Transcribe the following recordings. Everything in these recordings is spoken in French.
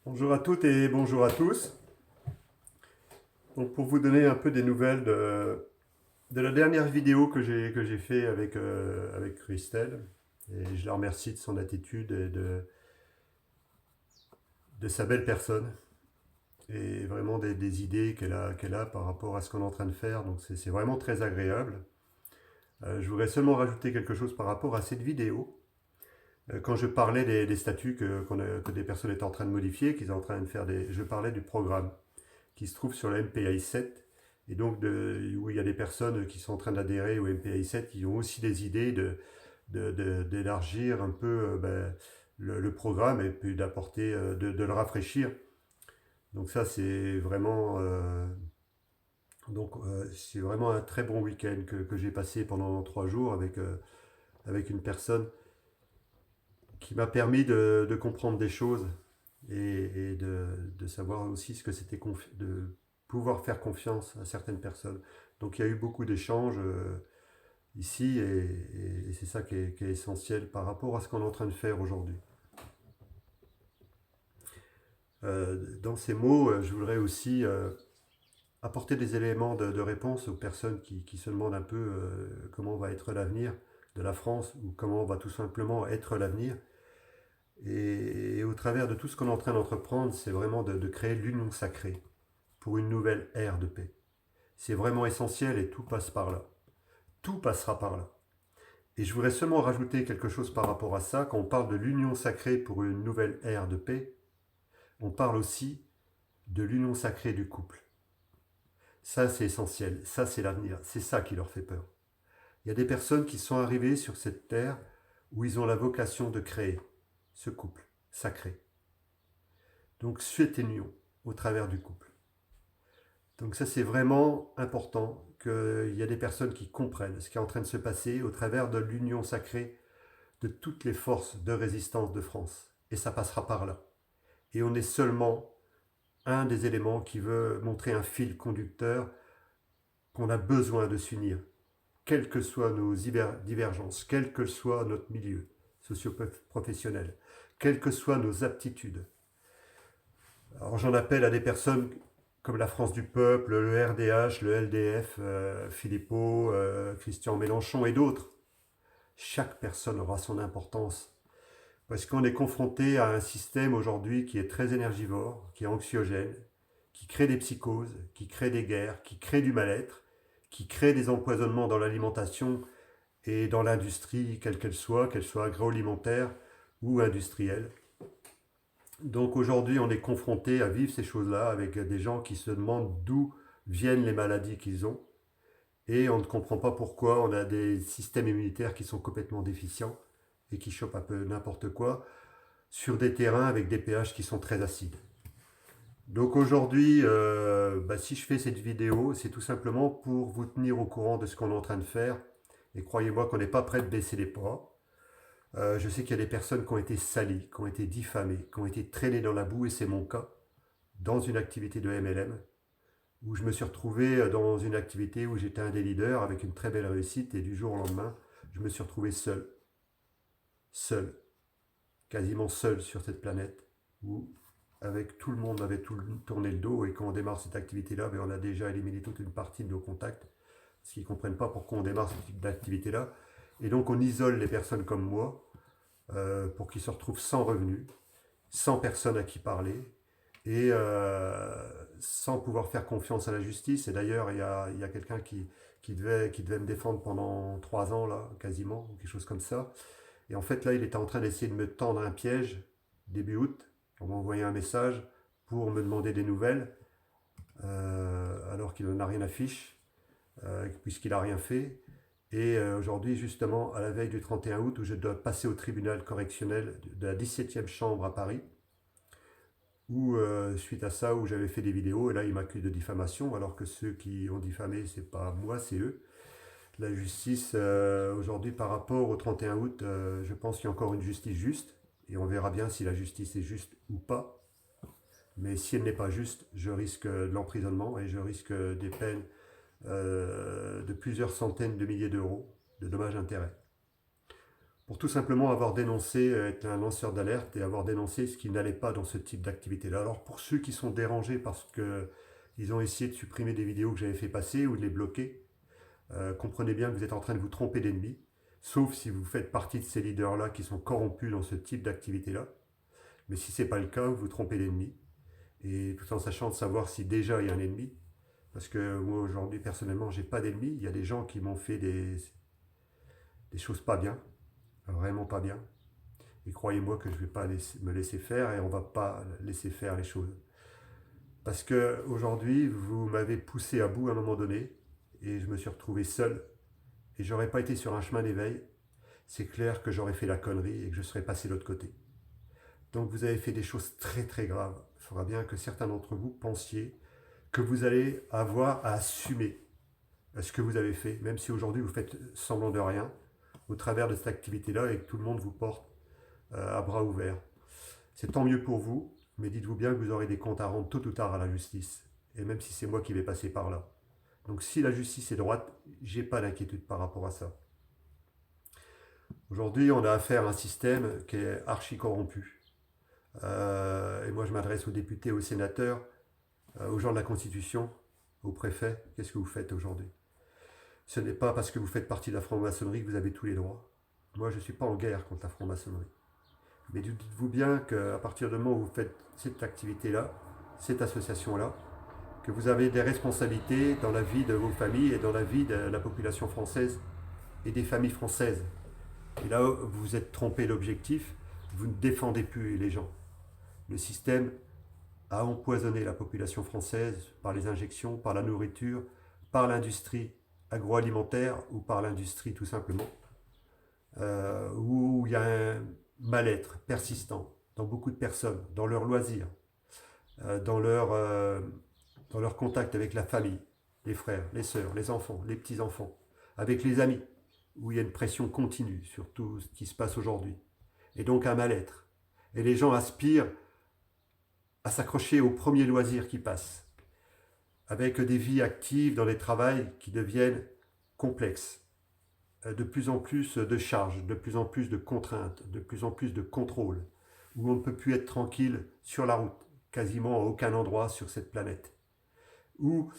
Bonjour à toutes et bonjour à tous. Donc pour vous donner un peu des nouvelles de la dernière vidéo que j'ai fait avec Christelle, et je la remercie de son attitude et de sa belle personne, et vraiment des idées qu'elle a par rapport à ce qu'on est en train de faire. Donc c'est vraiment très agréable. Je voudrais seulement rajouter quelque chose par rapport à cette vidéo. Quand je parlais des statuts que des personnes étaient en train de modifier, qu'ils étaient en train de faire je parlais du programme qui se trouve sur la MPI 7, et donc où il y a des personnes qui sont en train d'adhérer au MPI 7, qui ont aussi des idées d'élargir un peu le programme et puis d'apporter, de le rafraîchir. Donc ça, c'est vraiment un très bon week-end que j'ai passé pendant 3 jours avec une personne qui m'a permis de comprendre des choses et de savoir aussi ce que c'était de pouvoir faire confiance à certaines personnes. Donc il y a eu beaucoup d'échanges ici et c'est ça qui est essentiel par rapport à ce qu'on est en train de faire aujourd'hui. Dans ces mots, je voudrais aussi apporter des éléments de réponse aux personnes qui se demandent un peu comment va être l'avenir de la France ou comment va tout simplement être l'avenir. Et au travers de tout ce qu'on est en train d'entreprendre, c'est vraiment de créer l'union sacrée pour une nouvelle ère de paix. C'est vraiment essentiel et tout passe par là. Tout passera par là. Et je voudrais seulement rajouter quelque chose par rapport à ça. Quand on parle de l'union sacrée pour une nouvelle ère de paix, on parle aussi de l'union sacrée du couple. Ça, c'est essentiel. Ça, c'est l'avenir. C'est ça qui leur fait peur. Il y a des personnes qui sont arrivées sur cette terre où ils ont la vocation de créer ce couple sacré. Donc, cette union au travers du couple. Donc ça, c'est vraiment important qu'il y ait des personnes qui comprennent ce qui est en train de se passer au travers de l'union sacrée de toutes les forces de résistance de France. Et ça passera par là. Et on est seulement un des éléments qui veut montrer un fil conducteur qu'on a besoin de s'unir, quelles que soient nos divergences, quel que soit notre milieu socio-professionnel, quelles que soient nos aptitudes. Alors j'en appelle à des personnes comme la France du Peuple, le RDH, le LDF, Philippot, Christian Mélenchon et d'autres. Chaque personne aura son importance. Parce qu'on est confronté à un système aujourd'hui qui est très énergivore, qui est anxiogène, qui crée des psychoses, qui crée des guerres, qui crée du mal-être, qui crée des empoisonnements dans l'alimentation et dans l'industrie, quelle qu'elle soit agroalimentaire ou industrielle. Donc aujourd'hui, on est confronté à vivre ces choses-là avec des gens qui se demandent d'où viennent les maladies qu'ils ont. Et on ne comprend pas pourquoi on a des systèmes immunitaires qui sont complètement déficients et qui chopent un peu n'importe quoi sur des terrains avec des pH qui sont très acides. Donc aujourd'hui, si je fais cette vidéo, c'est tout simplement pour vous tenir au courant de ce qu'on est en train de faire. Et croyez-moi qu'on n'est pas prêt de baisser les bras. Je sais qu'il y a des personnes qui ont été salies, qui ont été diffamées, qui ont été traînées dans la boue, et c'est mon cas, dans une activité de MLM, où je me suis retrouvé dans une activité où j'étais un des leaders avec une très belle réussite, et du jour au lendemain, je me suis retrouvé seul, seul, quasiment seul sur cette planète, où avec tout le monde avait tourné le dos, et quand on démarre cette activité-là, on a déjà éliminé toute une partie de nos contacts, parce qu'ils ne comprennent pas pourquoi on démarre ce type d'activité-là, et donc on isole les personnes comme moi, pour qu'ils se retrouvent sans revenus, sans personne à qui parler, et sans pouvoir faire confiance à la justice. Et d'ailleurs, il y a quelqu'un qui devait me défendre pendant 3 ans, là, quasiment, ou quelque chose comme ça. Et en fait, là, il était en train d'essayer de me tendre un piège, début août. On m'a envoyé un message pour me demander des nouvelles, alors qu'il n'en a rien à fiche, puisqu'il n'a rien fait. Et aujourd'hui, justement, à la veille du 31 août, où je dois passer au tribunal correctionnel de la 17e chambre à Paris, où, suite à ça, où j'avais fait des vidéos, et là, ils m'accusent de diffamation, alors que ceux qui ont diffamé, c'est pas moi, c'est eux. La justice, aujourd'hui, par rapport au 31 août, je pense qu'il y a encore une justice juste, et on verra bien si la justice est juste ou pas. Mais si elle n'est pas juste, je risque de l'emprisonnement et je risque des peines de plusieurs centaines de milliers d'euros de dommages-intérêts. pour tout simplement avoir dénoncé, être un lanceur d'alerte et avoir dénoncé ce qui n'allait pas dans ce type d'activité-là. Alors pour ceux qui sont dérangés parce que ils ont essayé de supprimer des vidéos que j'avais fait passer ou de les bloquer, comprenez bien que vous êtes en train de vous tromper d'ennemi, sauf si vous faites partie de ces leaders-là qui sont corrompus dans ce type d'activité-là. Mais si ce n'est pas le cas, vous vous trompez d'ennemi. Et tout en sachant de savoir si déjà il y a un ennemi, parce que moi aujourd'hui personnellement j'ai pas d'ennemis, il y a des gens qui m'ont fait des choses pas bien, vraiment pas bien. Et croyez-moi que je ne vais pas me laisser faire et on ne va pas laisser faire les choses. Parce que aujourd'hui, vous m'avez poussé à bout à un moment donné et je me suis retrouvé seul et j'aurais pas été sur un chemin d'éveil. C'est clair que j'aurais fait la connerie et que je serais passé de l'autre côté. Donc vous avez fait des choses très très graves. Il faudra bien que certains d'entre vous pensiez que vous allez avoir à assumer ce que vous avez fait, même si aujourd'hui vous faites semblant de rien, au travers de cette activité-là et que tout le monde vous porte à bras ouverts. C'est tant mieux pour vous, mais dites-vous bien que vous aurez des comptes à rendre tôt ou tard à la justice, et même si c'est moi qui vais passer par là. Donc si la justice est droite, j'ai pas d'inquiétude par rapport à ça. Aujourd'hui, on a affaire à un système qui est archi corrompu. Et moi, je m'adresse aux députés, aux sénateurs, aux gens de la Constitution, aux préfets. Qu'est-ce que vous faites aujourd'hui? Ce n'est pas parce que vous faites partie de la franc-maçonnerie que vous avez tous les droits. Moi, je ne suis pas en guerre contre la franc-maçonnerie. Mais dites-vous bien qu'à partir du moment où vous faites cette activité-là, cette association-là, que vous avez des responsabilités dans la vie de vos familles et dans la vie de la population française et des familles françaises. Et là, vous vous êtes trompé d'objectif, vous ne défendez plus les gens. Le système a empoisonné la population française par les injections, par la nourriture, par l'industrie agroalimentaire ou par l'industrie tout simplement, où il y a un mal-être persistant dans beaucoup de personnes, dans leurs loisirs, dans leur contact avec la famille, les frères, les sœurs, les enfants, les petits-enfants, avec les amis, où il y a une pression continue sur tout ce qui se passe aujourd'hui. Et donc un mal-être. Et les gens aspirent à s'accrocher au premier loisir qui passe, avec des vies actives dans des travails qui deviennent complexes, de plus en plus de charges, de plus en plus de contraintes, de plus en plus de contrôle, où on ne peut plus être tranquille sur la route, quasiment à aucun endroit sur cette planète, où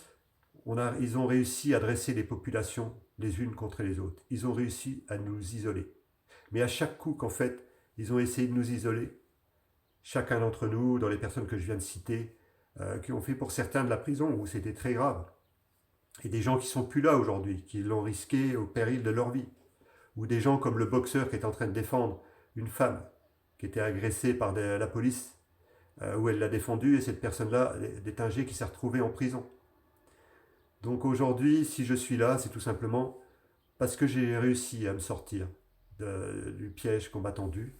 ils ont réussi à dresser les populations les unes contre les autres. Ils ont réussi à nous isoler. Mais à chaque coup qu'en fait, ils ont essayé de nous isoler, chacun d'entre nous, dans les personnes que je viens de citer, qui ont fait pour certains de la prison, où c'était très grave, et des gens qui sont plus là aujourd'hui, qui l'ont risqué au péril de leur vie, ou des gens comme le boxeur qui est en train de défendre une femme qui était agressée par la police, où elle l'a défendue, et cette personne-là, Détinger, qui s'est retrouvée en prison. Donc aujourd'hui, si je suis là, c'est tout simplement parce que j'ai réussi à me sortir du piège qu'on m'a tendu,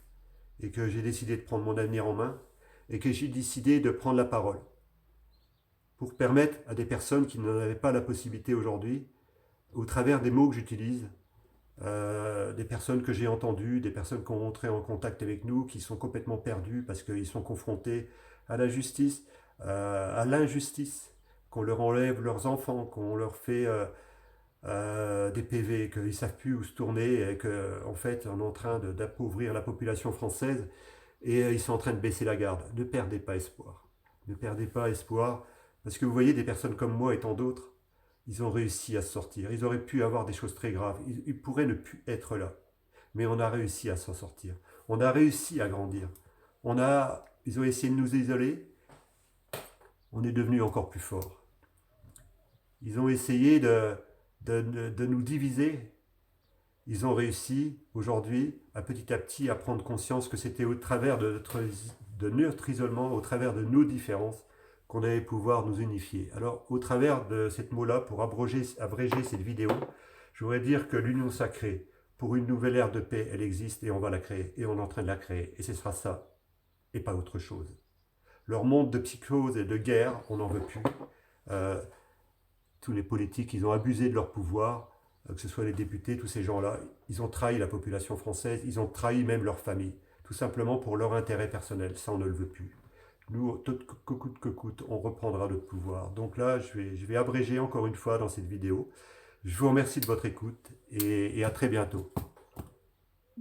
et que j'ai décidé de prendre mon avenir en main, et que j'ai décidé de prendre la parole, pour permettre à des personnes qui n'en avaient pas la possibilité aujourd'hui, au travers des mots que j'utilise, des personnes que j'ai entendues, des personnes qui ont entré en contact avec nous, qui sont complètement perdues parce qu'ils sont confrontés à la justice, à l'injustice, qu'on leur enlève leurs enfants, qu'on leur fait des PV, qu'ils ne savent plus où se tourner, et qu'en fait on est en train d'appauvrir la population française, et ils sont en train de baisser la garde. Ne perdez pas espoir. Ne perdez pas espoir, parce que vous voyez des personnes comme moi et tant d'autres, ils ont réussi à se sortir. Ils auraient pu avoir des choses très graves. Ils pourraient ne plus être là. Mais on a réussi à s'en sortir. On a réussi à grandir. Ils ont essayé de nous isoler. On est devenu encore plus fort. Ils ont essayé de nous diviser. Ils ont réussi aujourd'hui, à petit, à prendre conscience que c'était au travers de notre isolement, au travers de nos différences, qu'on allait pouvoir nous unifier. Alors, au travers de cette mot-là, pour abréger cette vidéo, je voudrais dire que l'union sacrée, pour une nouvelle ère de paix, elle existe et on va la créer. Et on est en train de la créer. Et ce sera ça, et pas autre chose. Leur monde de psychose et de guerre, on n'en veut plus. Tous les politiques, ils ont abusé de leur pouvoir, que ce soit les députés, tous ces gens-là, ils ont trahi la population française, ils ont trahi même leur famille, tout simplement pour leur intérêt personnel. Ça, on ne le veut plus. Nous, que coûte, on reprendra notre pouvoir. Donc là, je vais abréger encore une fois dans cette vidéo. Je vous remercie de votre écoute et à très bientôt.